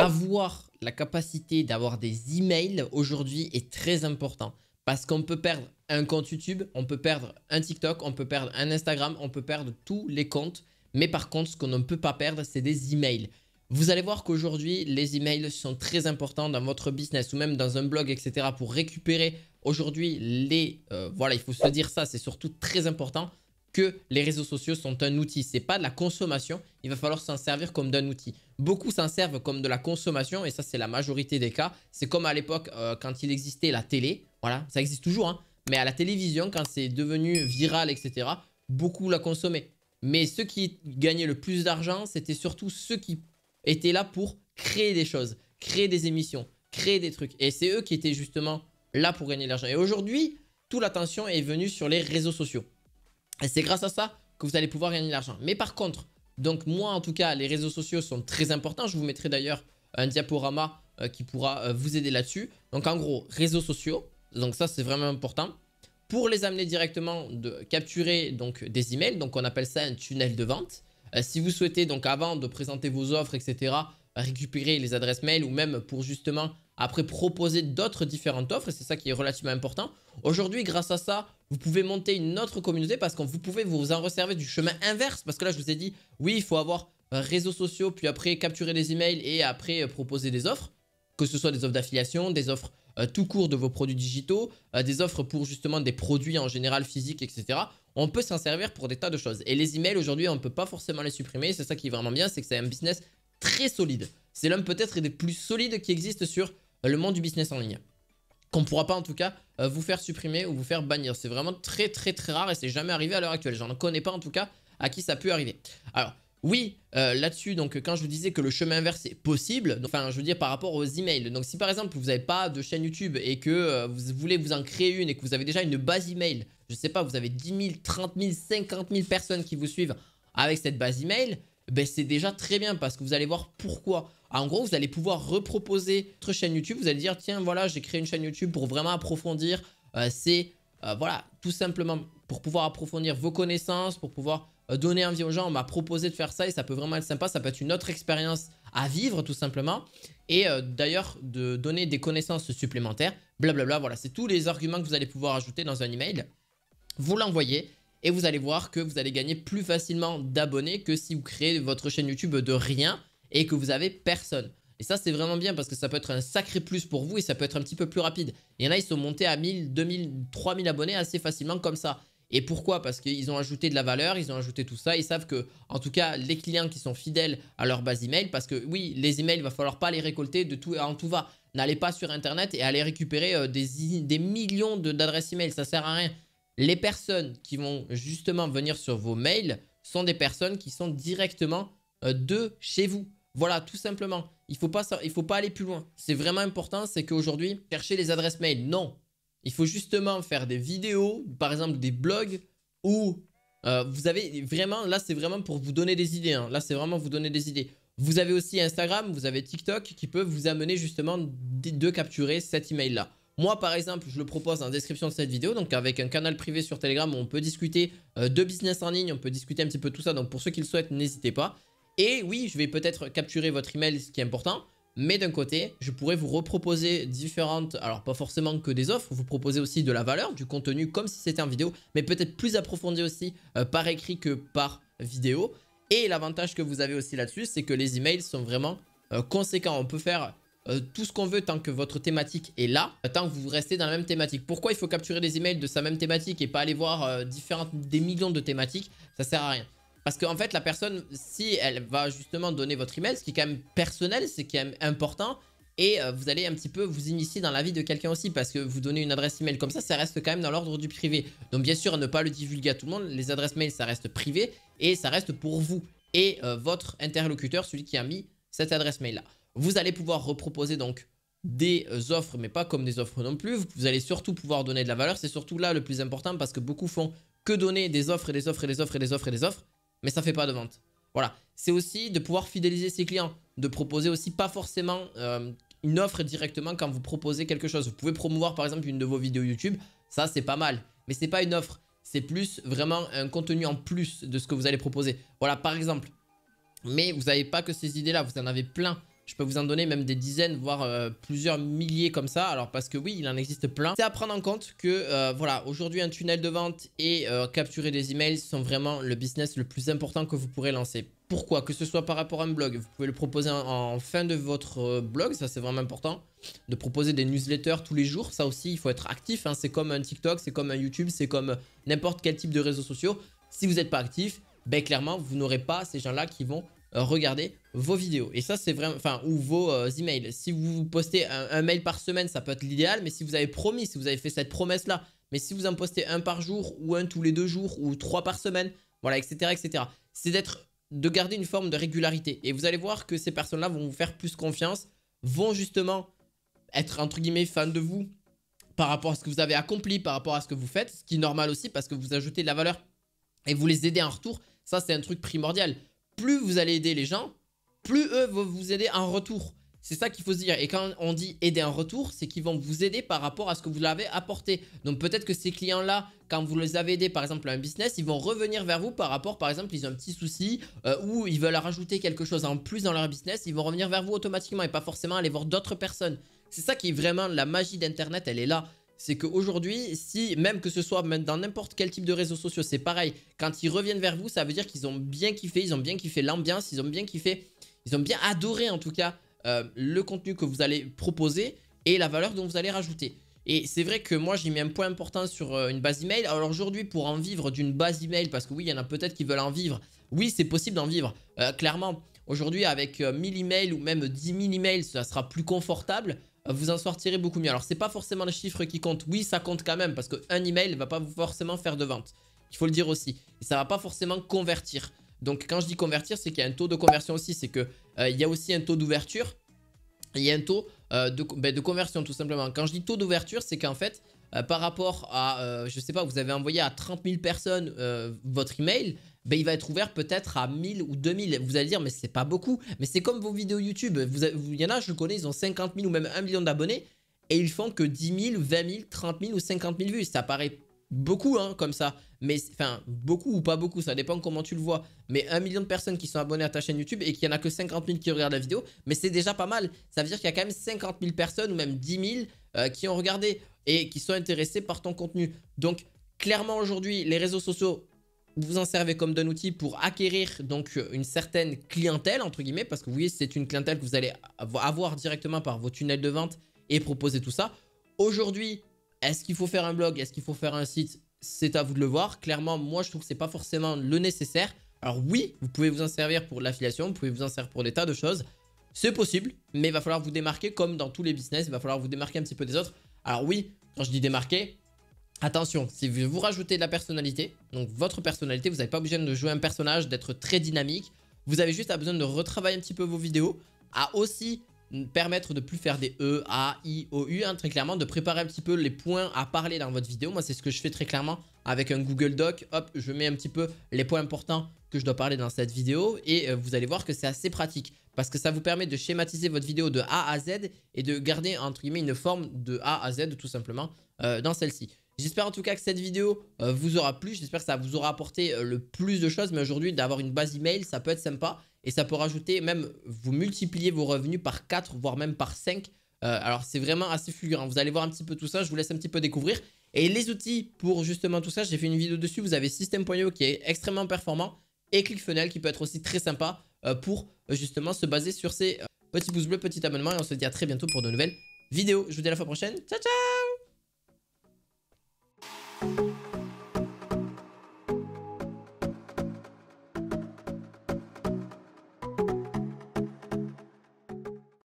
avoir la capacité d'avoir des emails aujourd'hui est très important. Parce qu'on peut perdre un compte YouTube, on peut perdre un TikTok, on peut perdre un Instagram, on peut perdre tous les comptes. Mais par contre, ce qu'on ne peut pas perdre, c'est des emails. Vous allez voir qu'aujourd'hui, les emails sont très importants dans votre business ou même dans un blog, etc. pour récupérer aujourd'hui les... voilà, il faut se dire ça, c'est surtout très important que les réseaux sociaux sont un outil. Ce n'est pas de la consommation, il va falloir s'en servir comme d'un outil. Beaucoup s'en servent comme de la consommation et ça, c'est la majorité des cas. C'est comme à l'époque quand il existait la télé. Voilà, ça existe toujours, hein. Mais à la télévision, quand c'est devenu viral, etc., beaucoup la consommaient. Mais ceux qui gagnaient le plus d'argent, c'était surtout ceux qui étaient là pour créer des choses, créer des émissions, créer des trucs. Et c'est eux qui étaient justement là pour gagner de l'argent. Et aujourd'hui, toute l'attention est venue sur les réseaux sociaux. Et c'est grâce à ça que vous allez pouvoir gagner de l'argent. Mais par contre, donc moi en tout cas, les réseaux sociaux sont très importants. Je vous mettrai d'ailleurs un diaporama qui pourra vous aider là-dessus. Donc en gros, réseaux sociaux. Donc ça, c'est vraiment important. Pour les amener directement, de capturer donc des emails. Donc on appelle ça un tunnel de vente. Si vous souhaitez donc avant de présenter vos offres, etc., récupérer les adresses mail ou même pour justement après proposer d'autres différentes offres, et c'est ça qui est relativement important. Aujourd'hui, grâce à ça, vous pouvez monter une autre communauté parce que vous pouvez vous en resservir du chemin inverse. Parce que là, je vous ai dit, oui, il faut avoir réseaux sociaux, puis après capturer les emails et après proposer des offres. Que ce soit des offres d'affiliation, des offres tout court de vos produits digitaux, des offres pour justement des produits en général physiques, etc. On peut s'en servir pour des tas de choses. Et les emails, aujourd'hui, on ne peut pas forcément les supprimer. C'est ça qui est vraiment bien, c'est que c'est un business très solide. C'est l'un peut-être des plus solides qui existent sur le monde du business en ligne. Qu'on ne pourra pas en tout cas vous faire supprimer ou vous faire bannir. C'est vraiment très très très rare et c'est jamais arrivé à l'heure actuelle. J'en connais pas en tout cas à qui ça peut arriver. Alors oui, là-dessus, donc quand je vous disais que le chemin inverse est possible, enfin je veux dire par rapport aux emails. Donc si par exemple vous n'avez pas de chaîne YouTube et que vous voulez vous en créer une et que vous avez déjà une base email, je sais pas, vous avez 10 000, 30 000, 50 000 personnes qui vous suivent avec cette base email, ben c'est déjà très bien parce que vous allez voir pourquoi. En gros, vous allez pouvoir reproposer votre chaîne YouTube. Vous allez dire, tiens, voilà, j'ai créé une chaîne YouTube pour vraiment approfondir. Voilà, tout simplement pour pouvoir approfondir vos connaissances, pour pouvoir donner envie aux gens. On m'a proposé de faire ça et ça peut vraiment être sympa. Ça peut être une autre expérience à vivre, tout simplement. Et d'ailleurs, de donner des connaissances supplémentaires. Blablabla, voilà, c'est tous les arguments que vous allez pouvoir ajouter dans un email. Vous l'envoyez. Et vous allez voir que vous allez gagner plus facilement d'abonnés que si vous créez votre chaîne YouTube de rien et que vous avez personne. Et ça, c'est vraiment bien parce que ça peut être un sacré plus pour vous et ça peut être un petit peu plus rapide. Il y en a, ils sont montés à 1000, 2000, 3000 abonnés assez facilement comme ça. Et pourquoi? Parce qu'ils ont ajouté de la valeur, ils ont ajouté tout ça. Ils savent que, en tout cas, les clients qui sont fidèles à leur base email, parce que oui, les emails, il va falloir pas les récolter de tout en tout va. N'allez pas sur Internet et allez récupérer des millions d'adresses email. Ça sert à rien. Les personnes qui vont justement venir sur vos mails sont des personnes qui sont directement de chez vous. Voilà, tout simplement. Il faut pas aller plus loin. C'est vraiment important, c'est qu'aujourd'hui, chercher les adresses mail, non. Il faut justement faire des vidéos, par exemple des blogs, où vous avez vraiment, là c'est vraiment pour vous donner des idées. Hein. Là c'est vraiment vous donner des idées. Vous avez aussi Instagram, vous avez TikTok qui peuvent vous amener justement de capturer cet email-là. Moi, par exemple, je le propose en description de cette vidéo, donc avec un canal privé sur Telegram où on peut discuter de business en ligne, on peut discuter un petit peu tout ça. Donc, pour ceux qui le souhaitent, n'hésitez pas. Et oui, je vais peut-être capturer votre email, ce qui est important. Mais d'un côté, je pourrais vous reproposer différentes, alors pas forcément que des offres, vous proposer aussi de la valeur, du contenu comme si c'était en vidéo, mais peut-être plus approfondi aussi par écrit que par vidéo. Et l'avantage que vous avez aussi là-dessus, c'est que les emails sont vraiment conséquents. On peut faire tout ce qu'on veut tant que votre thématique est là, tant que vous restez dans la même thématique. Pourquoi il faut capturer des emails de sa même thématique et pas aller voir des millions de thématiques? Ça sert à rien. Parce qu'en fait, la personne, si elle va justement donner votre email, ce qui est quand même personnel, c'est quand même important, et vous allez un petit peu vous initier dans la vie de quelqu'un aussi, parce que vous donnez une adresse email comme ça reste quand même dans l'ordre du privé. Donc bien sûr, ne pas le divulguer à tout le monde, les adresses mail, ça reste privé, et ça reste pour vous et votre interlocuteur, celui qui a mis cette adresse mail là. Vous allez pouvoir reproposer donc des offres, mais pas comme des offres non plus. Vous allez surtout pouvoir donner de la valeur. C'est surtout là le plus important parce que beaucoup font que donner des offres et des offres et des offres et des offres et des offres, mais ça ne fait pas de vente. Voilà. C'est aussi de pouvoir fidéliser ses clients, de proposer aussi pas forcément une offre directement quand vous proposez quelque chose. Vous pouvez promouvoir par exemple une de vos vidéos YouTube, ça c'est pas mal, mais c'est pas une offre. C'est plus vraiment un contenu en plus de ce que vous allez proposer. Voilà, par exemple. Mais vous n'avez pas que ces idées-là, vous en avez plein. Je peux vous en donner même des dizaines, voire plusieurs milliers comme ça. Alors parce que oui, il en existe plein. C'est à prendre en compte que voilà, aujourd'hui un tunnel de vente et capturer des emails sont vraiment le business le plus important que vous pourrez lancer. Pourquoi? Que ce soit par rapport à un blog, vous pouvez le proposer en fin de votre blog, ça c'est vraiment important. De proposer des newsletters tous les jours, ça aussi il faut être actif, hein. C'est comme un TikTok, c'est comme un YouTube, c'est comme n'importe quel type de réseaux sociaux. Si vous n'êtes pas actif, ben clairement vous n'aurez pas ces gens-là qui vont regarder vos vidéos. Et ça c'est vraiment, enfin, ou vos emails. Si vous postez un mail par semaine, ça peut être l'idéal, mais si vous avez promis, si vous avez fait cette promesse-là, mais si vous en postez un par jour ou un tous les 2 jours ou 3 par semaine, voilà, etc., etc. C'est de garder une forme de régularité. Et vous allez voir que ces personnes-là vont vous faire plus confiance, vont justement être entre guillemets fans de vous par rapport à ce que vous avez accompli, par rapport à ce que vous faites, ce qui est normal aussi parce que vous ajoutez de la valeur et vous les aidez en retour. Ça, c'est un truc primordial. Plus vous allez aider les gens, plus eux vont vous aider en retour. C'est ça qu'il faut se dire. Et quand on dit aider en retour, c'est qu'ils vont vous aider par rapport à ce que vous leur avez apporté. Donc peut-être que ces clients-là, quand vous les avez aidés par exemple à un business, ils vont revenir vers vous par rapport, par exemple, ils ont un petit souci ou ils veulent rajouter quelque chose en plus dans leur business. Ils vont revenir vers vous automatiquement et pas forcément aller voir d'autres personnes. C'est ça qui est vraiment la magie d'Internet, elle est là. C'est qu'aujourd'hui, si même que ce soit même dans n'importe quel type de réseaux sociaux, c'est pareil. Quand ils reviennent vers vous, ça veut dire qu'ils ont bien kiffé l'ambiance, ils ont bien adoré en tout cas le contenu que vous allez proposer et la valeur dont vous allez rajouter. Et c'est vrai que moi j'ai mis un point important sur une base email. Alors aujourd'hui pour en vivre d'une base email, parce que oui il y en a peut-être qui veulent en vivre. Oui c'est possible d'en vivre, clairement. Aujourd'hui avec 1000 emails ou même 10 000 emails ça sera plus confortable. Vous en sortirez beaucoup mieux. Alors c'est pas forcément le chiffre qui compte. Oui ça compte quand même parce qu'un email ne va pas forcément faire de vente. Il faut le dire aussi. Et ça va pas forcément convertir. Donc quand je dis convertir, c'est qu'il y a un taux de conversion aussi. C'est qu'il y a aussi un taux d'ouverture. Il y a un taux de conversion tout simplement. Quand je dis taux d'ouverture, c'est qu'en fait, par rapport à, je sais pas, vous avez envoyé à 30 000 personnes votre email, il va être ouvert peut-être à 1000 ou 2000. Vous allez dire, mais c'est pas beaucoup. Mais c'est comme vos vidéos YouTube. Il y en a, je connais, ils ont 50 000 ou même 1 million d'abonnés et ils font que 10 000, 20 000, 30 000 ou 50 000 vues. Ça paraît beaucoup hein, comme ça, mais enfin beaucoup ou pas beaucoup, ça dépend comment tu le vois. Mais 1 million de personnes qui sont abonnées à ta chaîne YouTube et qu'il n'y en a que 50 000 qui regardent la vidéo, mais c'est déjà pas mal. Ça veut dire qu'il y a quand même 50 000 personnes ou même 10 000 qui ont regardé et qui sont intéressés par ton contenu. Donc clairement aujourd'hui les réseaux sociaux, vous en servez comme d'un outil pour acquérir donc une certaine clientèle entre guillemets, parce que vous voyez c'est une clientèle que vous allez avoir directement par vos tunnels de vente et proposer tout ça. Aujourd'hui, est-ce qu'il faut faire un blog? Est-ce qu'il faut faire un site? C'est à vous de le voir. Clairement, moi, je trouve que ce n'est pas forcément le nécessaire. Alors oui, vous pouvez vous en servir pour l'affiliation, vous pouvez vous en servir pour des tas de choses. C'est possible, mais il va falloir vous démarquer comme dans tous les business. Il va falloir vous démarquer un petit peu des autres. Alors oui, quand je dis démarquer, attention, si vous rajoutez de la personnalité, donc votre personnalité, vous n'avez pas besoin de jouer un personnage, d'être très dynamique. Vous avez juste besoin de retravailler un petit peu vos vidéos, à aussi permettre de plus faire des E, A, I, O, U, hein, très clairement, de préparer un petit peu les points à parler dans votre vidéo. Moi, c'est ce que je fais très clairement avec un Google Doc. Hop, je mets un petit peu les points importants que je dois parler dans cette vidéo et vous allez voir que c'est assez pratique parce que ça vous permet de schématiser votre vidéo de A à Z et de garder entre guillemets une forme de A à Z tout simplement dans celle-ci. J'espère en tout cas que cette vidéo vous aura plu, j'espère que ça vous aura apporté le plus de choses, mais aujourd'hui d'avoir une base email ça peut être sympa et ça peut rajouter, même vous multiplier vos revenus par 4 voire même par 5. Alors c'est vraiment assez fulgurant, vous allez voir un petit peu tout ça, je vous laisse un petit peu découvrir. Et les outils pour justement tout ça, j'ai fait une vidéo dessus, vous avez System.io qui est extrêmement performant et ClickFunnels qui peut être aussi très sympa pour justement se baser sur ces petits pouces bleus, petits abonnements et on se dit à très bientôt pour de nouvelles vidéos. Je vous dis à la fois prochaine, ciao ciao.